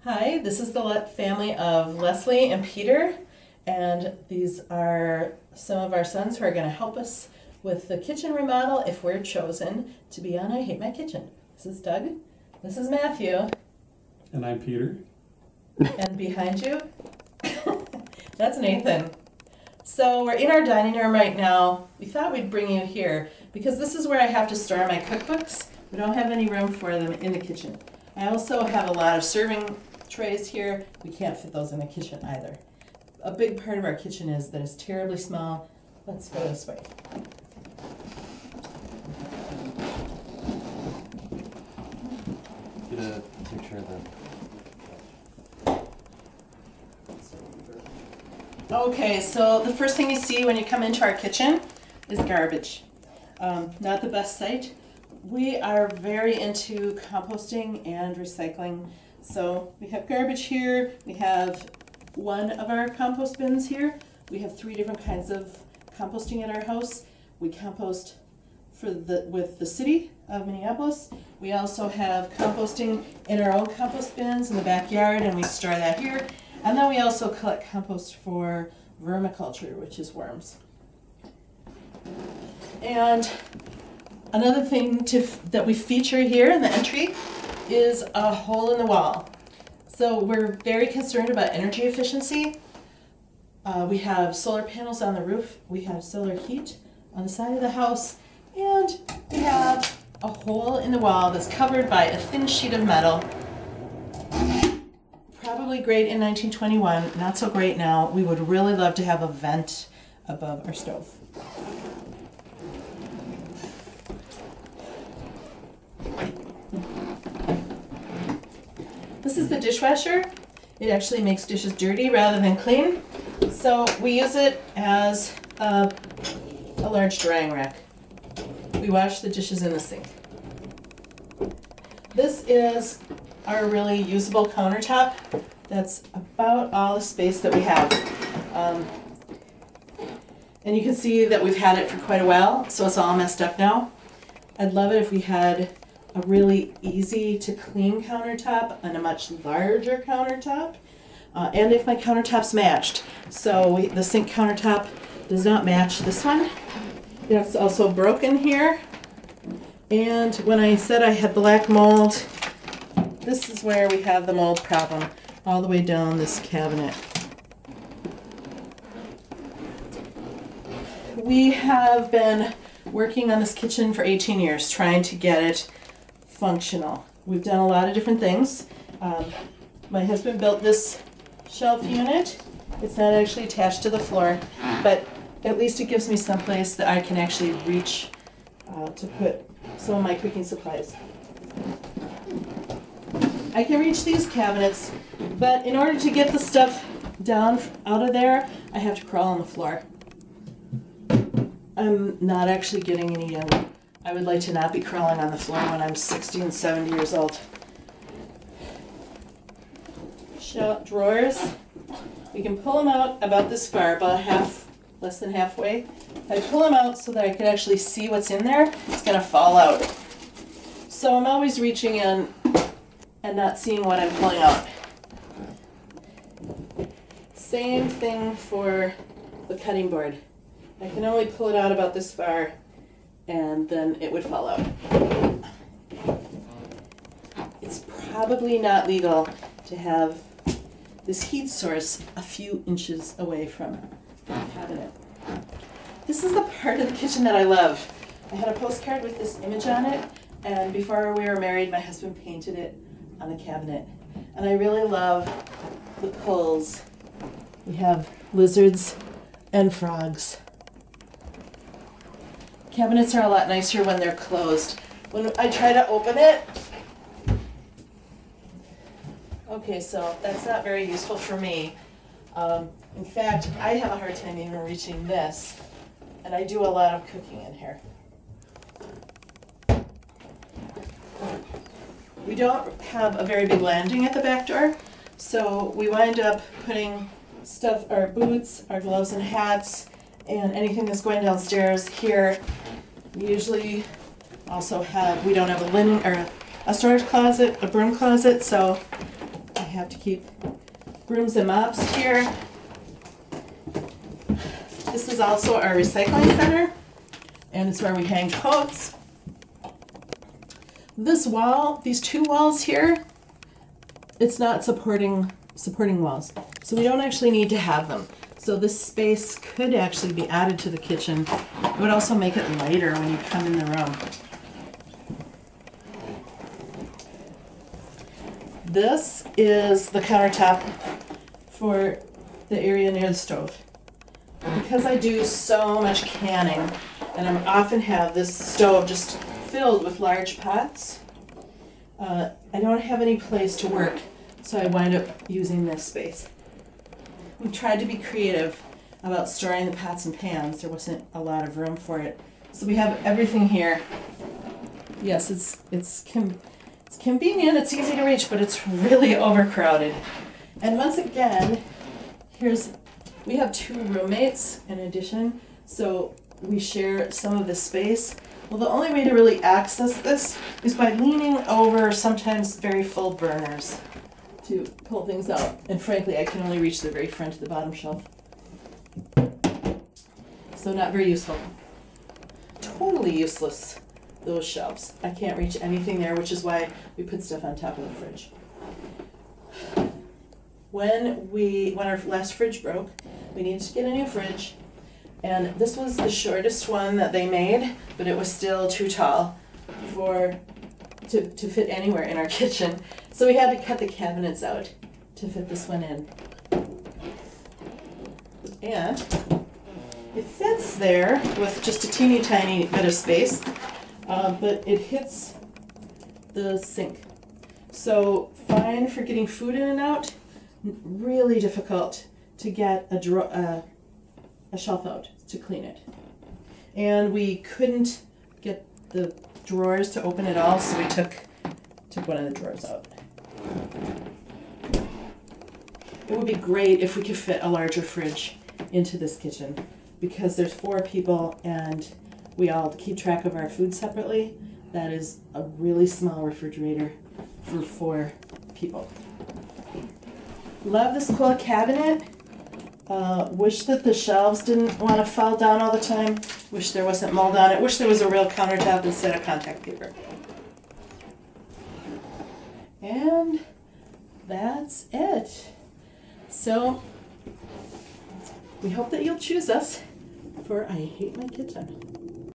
Hi, this is the family of Leslie and Peter, and these are some of our sons who are going to help us with the kitchen remodel if we're chosen to be on I Hate My Kitchen. This is Doug, this is Matthew. And I'm Peter. And behind you, that's Nathan. So we're in our dining room right now. We thought we'd bring you here because this is where I have to store my cookbooks. We don't have any room for them in the kitchen. I also have a lot of serving trays here. We can't fit those in the kitchen either. A big part of our kitchen is that it's terribly small. Let's go this way. Get a picture of Okay, so the first thing you see when you come into our kitchen is garbage. Not the best sight. We are very into composting and recycling. So we have garbage here. We have one of our compost bins here. We have 3 different kinds of composting at our house. We compost with the city of Minneapolis. We also have composting in our own compost bins in the backyard, and we store that here. And then we also collect compost for vermiculture, which is worms. And another thing that we feature here in the entry is a hole in the wall. So we're very concerned about energy efficiency. We have solar panels on the roof. We have solar heat on the side of the house. And we have a hole in the wall that's covered by a thin sheet of metal. Probably great in 1921, not so great now. We would really love to have a vent above our stove. This is the dishwasher. It actually makes dishes dirty rather than clean. So we use it as a large drying rack. We wash the dishes in the sink. This is our really usable countertop. That's about all the space that we have. And you can see that we've had it for quite a while, so it's all messed up now. I'd love it if we had a really easy to clean countertop and a much larger countertop. And if my countertops matched. So the sink countertop does not match this one. It's also broken here. And when I said I had black mold, this is where we have the mold problem, all the way down this cabinet. We have been working on this kitchen for 18 years, trying to get it functional. We've done a lot of different things. My husband built this shelf unit. It's not actually attached to the floor, but at least it gives me some place that I can actually reach to put some of my cooking supplies. I can reach these cabinets, but in order to get the stuff down out of there, I have to crawl on the floor. I'm not actually getting any younger. I would like to not be crawling on the floor when I'm 60 and 70 years old. Drawers. We can pull them out about this far, about less than halfway. I pull them out so that I can actually see what's in there. It's going to fall out. So I'm always reaching in and not seeing what I'm pulling out. Same thing for the cutting board. I can only pull it out about this far, and then it would fall out. It's probably not legal to have this heat source a few inches away from the cabinet. This is the part of the kitchen that I love. I had a postcard with this image on it, and before we were married, my husband painted it on the cabinet. And I really love the pulls. We have lizards and frogs. Cabinets are a lot nicer when they're closed. When I try to open it, okay, so that's not very useful for me. In fact, I have a hard time even reaching this, and I do a lot of cooking in here. We don't have a very big landing at the back door, so we wind up putting stuff, our boots, our gloves and hats, and anything that's going downstairs here. We usually also we don't have a linen or a storage closet, a broom closet, so have to keep brooms and mops here. This is also our recycling center, and it's where we hang coats. This wall, these two walls here, it's not supporting walls, so we don't actually need to have them. So this space could actually be added to the kitchen. It would also make it lighter when you come in the room. This is the countertop for the area near the stove. Because I do so much canning, and I often have this stove just filled with large pots, I don't have any place to work, so I wind up using this space. We tried to be creative about storing the pots and pans. There wasn't a lot of room for it. So we have everything here. Yes, it's convenient, it's easy to reach, but it's really overcrowded. And once again, we have 2 roommates in addition, so we share some of this space. Well, the only way to really access this is by leaning over sometimes very full burners to pull things out. And frankly, I can only reach the very front of the bottom shelf. So not very useful. Totally useless, those shelves. I can't reach anything there, which is why we put stuff on top of the fridge. When our last fridge broke, we needed to get a new fridge. And this was the shortest one that they made, but it was still too tall to fit anywhere in our kitchen. So we had to cut the cabinets out to fit this one in. And it fits there with just a teeny tiny bit of space, but it hits the sink. So fine for getting food in and out, really difficult to get a shelf out to clean it. And we couldn't get the drawers to open at all, so we took one of the drawers out. It would be great if we could fit a larger fridge into this kitchen, because there's 4 people and we all keep track of our food separately. That is a really small refrigerator for 4 people. Love this cool cabinet. Wish that the shelves didn't want to fall down all the time. Wish there wasn't mold on it. Wish there was a real countertop instead of contact paper. And that's it. So we hope that you'll choose us for I Hate My Kitchen.